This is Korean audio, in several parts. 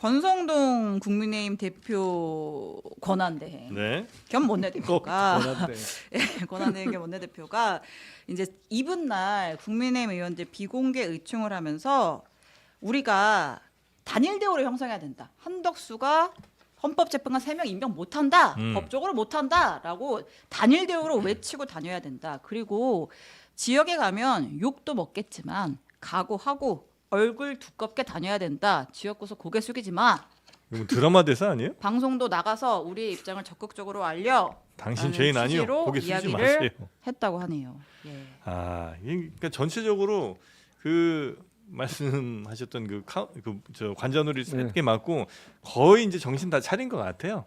권성동 국민의힘 대표 권한대행 네. 겸 원내대표가 권한대. 권한대행 겸 원내대표가 이제 이분 날 국민의힘 의원들 비공개 의총을 하면서 우리가 단일 대우를 형성해야 된다. 한덕수가 헌법재판관 3명 임명 못한다. 법적으로 못한다라고 단일 대우로 외치고 다녀야 된다. 그리고 지역에 가면 욕도 먹겠지만 각오하고 얼굴 두껍게 다녀야 된다. 지역 구석 고개 숙이지 마. 이거 드라마 대사 아니에요? 방송도 나가서 우리의 입장을 적극적으로 알려. 당신 죄인 아니요. 취지로 고개 숙이지 이야기를 마세요. 했다고 하네요. 예. 그러니까 전체적으로 그 말씀하셨던 저 관자놀이 세게 맞고 거의 이제 정신 다 차린 것 같아요.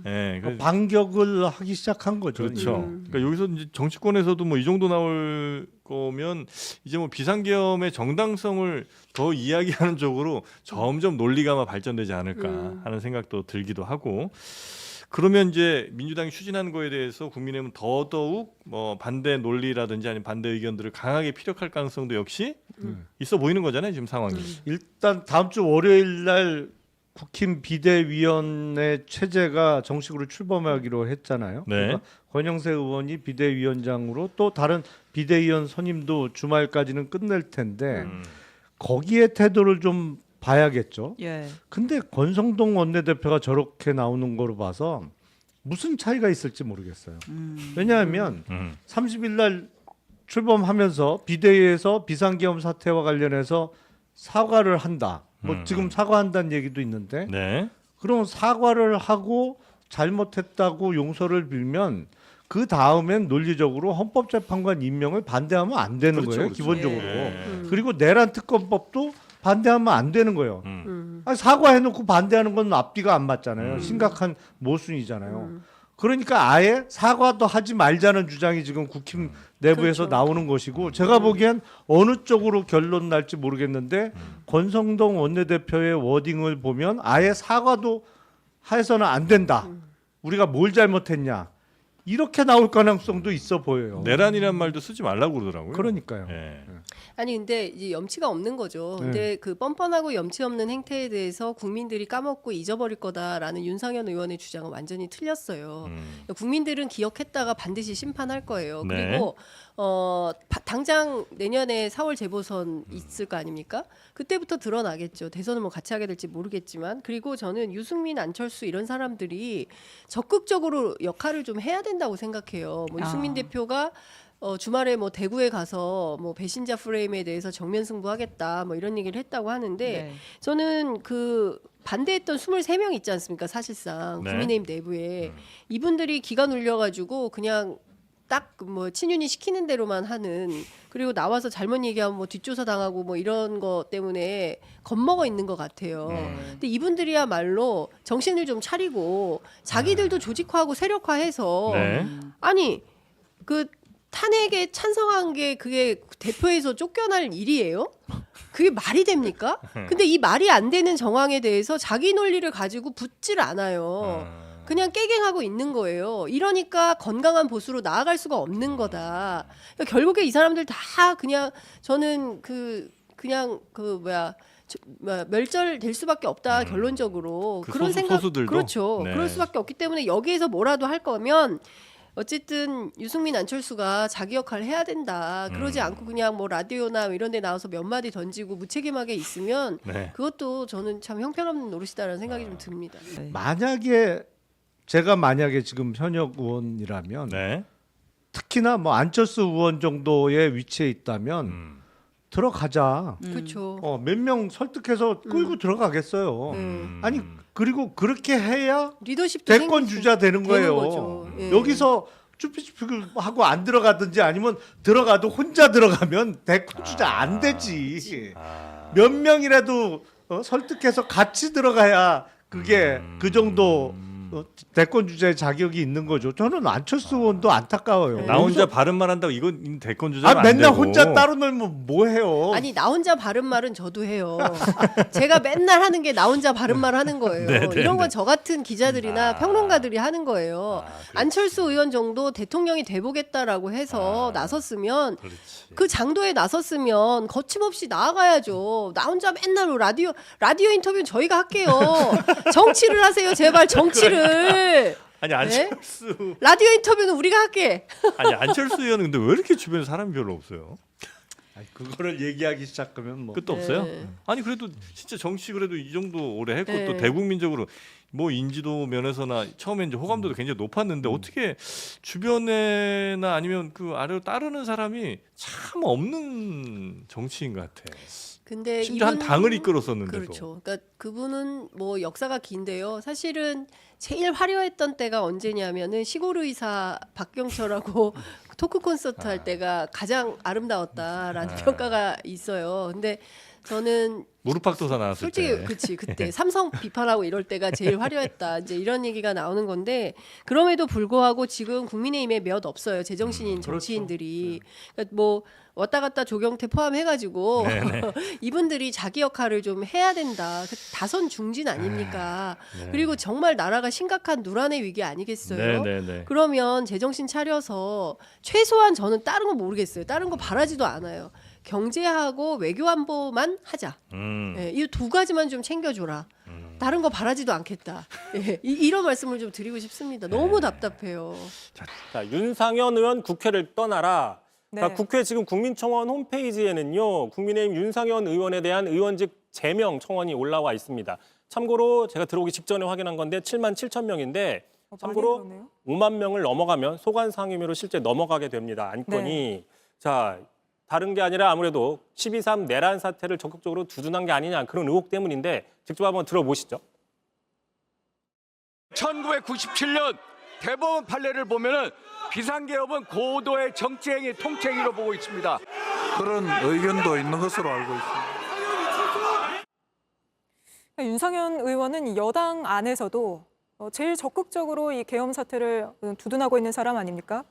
예, 그래서 반격을 하기 시작한 거죠. 그렇죠. 그러니까 여기서 이제 정치권에서도 뭐 이 정도 나올 거면 이제 뭐 비상계엄의 정당성을 더 이야기하는 쪽으로 점점 논리가 발전되지 않을까 하는 생각도 들기도 하고. 그러면 이제 민주당이 추진하는 거에 대해서 국민의힘은 더더욱 뭐 반대 논리라든지 아니면 반대 의견들을 강하게 피력할 가능성도 역시 있어 보이는 거잖아요, 지금 상황이. 일단 다음 주 월요일 날 국힘 비대위원회 체제가 정식으로 출범하기로 했잖아요. 네. 그러니까 권영세 의원이 비대위원장으로 또 다른 비대위원 선임도 주말까지는 끝낼 텐데 거기에 태도를 좀 봐야겠죠. 예. 근데 권성동 원내대표가 저렇게 나오는 거로 봐서 무슨 차이가 있을지 모르겠어요. 왜냐하면 30일 날 출범하면서 비대위에서 비상계엄 사태와 관련해서 사과를 한다. 뭐 지금 사과한다는 얘기도 있는데 네. 그럼 사과를 하고 잘못했다고 용서를 빌면 그 다음엔 논리적으로 헌법재판관 임명을 반대하면 안 되는 그렇죠, 거예요. 그렇죠. 기본적으로. 예. 그리고 내란 특검법도 반대하면 안 되는 거예요. 아니, 사과해놓고 반대하는 건 앞뒤가 안 맞잖아요. 심각한 모순이잖아요. 그러니까 아예 사과도 하지 말자는 주장이 지금 국힘 내부에서 그렇죠. 나오는 것이고 제가 보기엔 어느 쪽으로 결론 날지 모르겠는데 권성동 원내대표의 워딩을 보면 아예 사과도 해서는 안 된다. 우리가 뭘 잘못했냐. 이렇게 나올 가능성도 있어 보여요. 내란이란 말도 쓰지 말라고 그러더라고요. 그러니까요. 예. 아니 근데 이제 염치가 없는 거죠. 근데 그 뻔뻔하고 염치 없는 행태에 대해서 국민들이 까먹고 잊어버릴 거다라는 윤상현 의원의 주장은 완전히 틀렸어요. 국민들은 기억했다가 반드시 심판할 거예요. 네. 그리고 당장 내년에 4월 재보선 있을 거 아닙니까? 그때부터 드러나겠죠. 대선을 뭐 같이 하게 될지 모르겠지만 그리고 저는 유승민, 안철수 이런 사람들이 적극적으로 역할을 좀 해야 된다고 생각해요. 뭐 유승민 대표가 주말에 뭐 대구에 가서 뭐 배신자 프레임에 대해서 정면 승부하겠다 뭐 이런 얘기를 했다고 하는데 네. 저는 그 반대했던 23명 있지 않습니까? 사실상 네. 국민의힘 내부에 이분들이 기가 눌려가지고 그냥 딱 뭐 친윤이 시키는 대로만 하는 그리고 나와서 잘못 얘기하면 뭐 뒷조사 당하고 뭐 이런 거 때문에 겁먹어 있는 것 같아요. 근데 이분들이야말로 정신을 좀 차리고 자기들도 조직화하고 세력화해서 네. 아니 그 탄핵에 찬성한 게 그게 대표에서 쫓겨날 일이에요? 그게 말이 됩니까? 근데 이 말이 안 되는 정황에 대해서 자기 논리를 가지고 붙질 않아요. 그냥 깨갱하고 있는 거예요. 이러니까 건강한 보수로 나아갈 수가 없는 거다. 그러니까 결국에 이 사람들 다 그냥 저는 그냥 멸절될 수밖에 없다 결론적으로 그 그런 생각 소수들도? 그렇죠. 네. 그럴 수밖에 없기 때문에 여기에서 뭐라도 할 거면 어쨌든 유승민 안철수가 자기 역할을 해야 된다. 그러지 않고 그냥 뭐 라디오나 이런 데 나와서 몇 마디 던지고 무책임하게 있으면 네. 그것도 저는 참 형편없는 노릇이다라는 생각이 좀 듭니다. 만약에 제가 지금 현역 의원이라면 네. 특히나 뭐 안철수 의원 정도의 위치에 있다면 들어가자. 그렇죠. 몇 명 설득해서 끌고 들어가겠어요. 아니 그리고 그렇게 해야 리더십도 대권 주자 되는 거예요. 거죠. 예. 여기서 쭈피쭈피 하고 안 들어가든지 아니면 들어가도 혼자 들어가면 대권 주자 안 되지. 몇 명이라도 설득해서 같이 들어가야 그게 그 정도 대권 주자의 자격이 있는 거죠. 저는 안철수 의원도 안타까워요. 나 혼자 바른 말 한다고 이건 대권 주자는 안 맨날 되고. 혼자 따로 놀면 뭐 해요? 아니 나 혼자 바른 말은 저도 해요. 제가 맨날 하는 게 나 혼자 바른 말 하는 거예요. 이런 건 저 같은 기자들이나 평론가들이 하는 거예요. 안철수 의원 정도 대통령이 돼보겠다라고 해서 나섰으면 그렇지. 그 장도에 나섰으면 거침없이 나아가야죠. 나 혼자 맨날 라디오 인터뷰는 저희가 할게요. 정치를 하세요, 제발 정치를. 아니 안철수 라디오 인터뷰는 우리가 할게. 아니 안철수 의원은 근데 왜 이렇게 주변에 사람이 별로 없어요? 아니, 그거를 얘기하기 시작하면 뭐 끝도 없어요? 네. 아니 그래도 진짜 정치 그래도 이 정도 오래 했고 네. 또 대국민적으로 뭐 인지도 면에서나 처음에 이제 호감도도 굉장히 높았는데 어떻게 주변에나 아니면 그 아래로 따르는 사람이 참 없는 정치인 것 같아. 근데 심지어 한 당을 이끌었었는데도. 그렇죠. 그러니까 그분은 뭐 역사가 긴데요. 사실은 제일 화려했던 때가 언제냐면은 시골 의사 박경철하고 토크 콘서트 할 때가 가장 아름다웠다라는 평가가 있어요. 근데 저는 무릎팍도사 나왔을 솔직히 때. 그치 그때 삼성 비판하고 이럴 때가 제일 화려했다 이제 이런 얘기가 나오는 건데 그럼에도 불구하고 지금 국민의힘에 몇 없어요 제정신인 정치인들이 그러니까 뭐 왔다 갔다 조경태 포함해가지고 이분들이 자기 역할을 좀 해야 된다 다선 중진 아닙니까 네. 그리고 정말 나라가 심각한 누란의 위기 아니겠어요 네네네. 그러면 제정신 차려서 최소한 저는 다른 거 모르겠어요 다른 거 바라지도 않아요 경제하고 외교안보만 하자. 예, 이 두 가지만 좀 챙겨줘라. 다른 거 바라지도 않겠다. 예, 이런 말씀을 좀 드리고 싶습니다. 너무 답답해요. 자, 윤상현 의원 국회를 떠나라. 네. 자, 국회 지금 국민청원 홈페이지에는요. 국민의힘 윤상현 의원에 대한 의원직 제명 청원이 올라와 있습니다. 참고로 제가 들어오기 직전에 확인한 건데 7만 7천 명인데 참고로 5만 명을 넘어가면 소관 상임위로 실제 넘어가게 됩니다. 안건이. 자, 다른 게 아니라 아무래도 12.3 내란 사태를 적극적으로 두둔한 게 아니냐 그런 의혹 때문인데 직접 한번 들어보시죠. 1997년 대법원 판례를 보면은 비상계엄은 고도의 정치행위 통치행위로 보고 있습니다. 그런 의견도 있는 것으로 알고 있습니다. 윤상현 의원은 여당 안에서도 제일 적극적으로 이 계엄 사태를 두둔하고 있는 사람 아닙니까?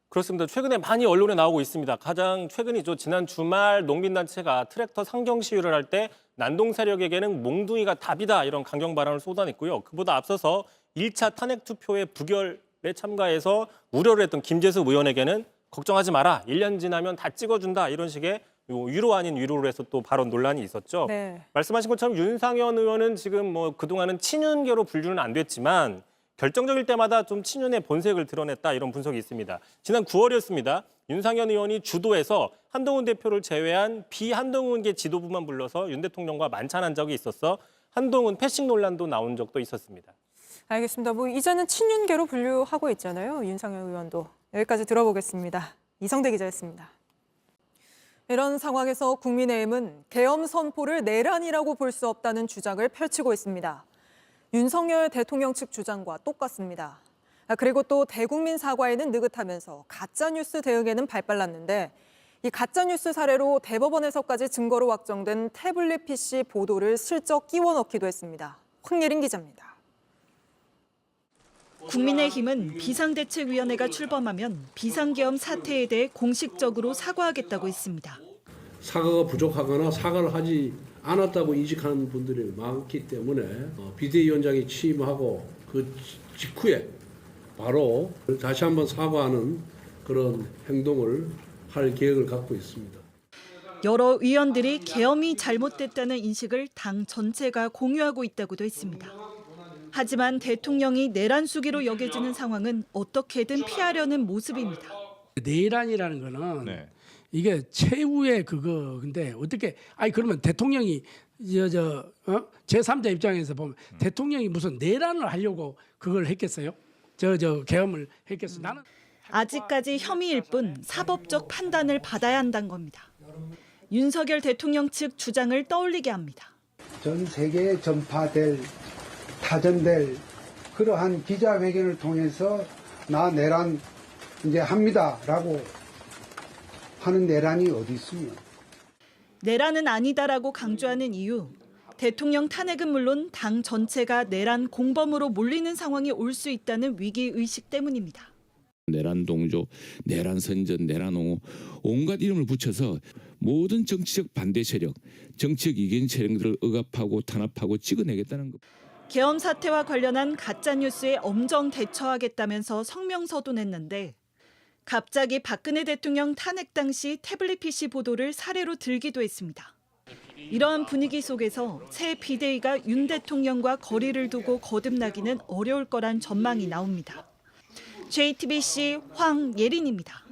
그렇습니다. 최근에 많이 언론에 나오고 있습니다. 가장 최근이죠. 지난 주말 농민단체가 트랙터 상경 시위를 할 때 난동 세력에게는 몽둥이가 답이다 이런 강경 발언을 쏟아냈고요. 그보다 앞서서 1차 탄핵 투표의 부결에 참가해서 우려를 했던 김재수 의원에게는 걱정하지 마라. 1년 지나면 다 찍어준다. 이런 식의 위로 아닌 위로를 해서 또 발언 논란이 있었죠. 네. 말씀하신 것처럼 윤상현 의원은 지금 뭐 그동안은 친윤계로 분류는 안 됐지만 결정적일 때마다 좀 친윤의 본색을 드러냈다 이런 분석이 있습니다. 지난 9월이었습니다. 윤상현 의원이 주도해서 한동훈 대표를 제외한 비한동훈계 지도부만 불러서 윤 대통령과 만찬한 적이 있었어 한동훈 패싱 논란도 나온 적도 있었습니다. 알겠습니다. 뭐 이제는 친윤계로 분류하고 있잖아요. 윤상현 의원도. 여기까지 들어보겠습니다. 이성대 기자였습니다. 이런 상황에서 국민의힘은 계엄 선포를 내란이라고 볼 수 없다는 주장을 펼치고 있습니다. 윤석열 대통령 측 주장과 똑같습니다. 그리고 또 대국민 사과에는 느긋하면서 가짜뉴스 대응에는 발발랐는데 이 가짜뉴스 사례로 대법원에서까지 증거로 확정된 태블릿 PC 보도를 슬쩍 끼워 넣기도 했습니다. 황예린 기자입니다. 국민의힘은 비상대책위원회가 출범하면 비상계엄 사태에 대해 공식적으로 사과하겠다고 했습니다. 사과가 부족하거나 사과를 하지 않았다고 인식하는 분들이 많기 때문에 비대위원장이 취임하고 그 직후에 바로 다시 한번 사과하는 그런 행동을 할 계획을 갖고 있습니다. 여러 의원들이 계엄이 잘못됐다는 인식을 당 전체가 공유하고 있다고도 했습니다. 하지만 대통령이 내란 수기로 여겨지는 상황은 어떻게든 피하려는 모습입니다. 내란이라는 거는 이게 최후의 그거 근데 어떻게 그러면 대통령이 제3자 입장에서 보면 대통령이 무슨 내란을 하려고 그걸 했겠어요? 계엄을 했겠어요? 나는 아직까지 혐의일 뿐 사법적 판단을 받아야 한다는 겁니다. 윤석열 대통령 측 주장을 떠올리게 합니다. 전 세계에 타전될 그러한 기자회견을 통해서 나 내란 이제 합니다라고 하는 내란이 어디 있으며. 내란은 아니다라고 강조하는 이유, 대통령 탄핵은 물론 당 전체가 내란 공범으로 몰리는 상황이 올 수 있다는 위기의식 때문입니다. 내란 동조, 내란 선전, 내란 옹호 온갖 이름을 붙여서 모든 정치적 반대 세력, 정치적 이견 세력들을 억압하고 탄압하고 찍어내겠다는 것. 계엄 사태와 관련한 가짜 뉴스에 엄정 대처하겠다면서 성명서도 냈는데 갑자기 박근혜 대통령 탄핵 당시 태블릿 PC 보도를 사례로 들기도 했습니다. 이러한 분위기 속에서 새 비대위가 윤 대통령과 거리를 두고 거듭나기는 어려울 거란 전망이 나옵니다. JTBC 황예린입니다.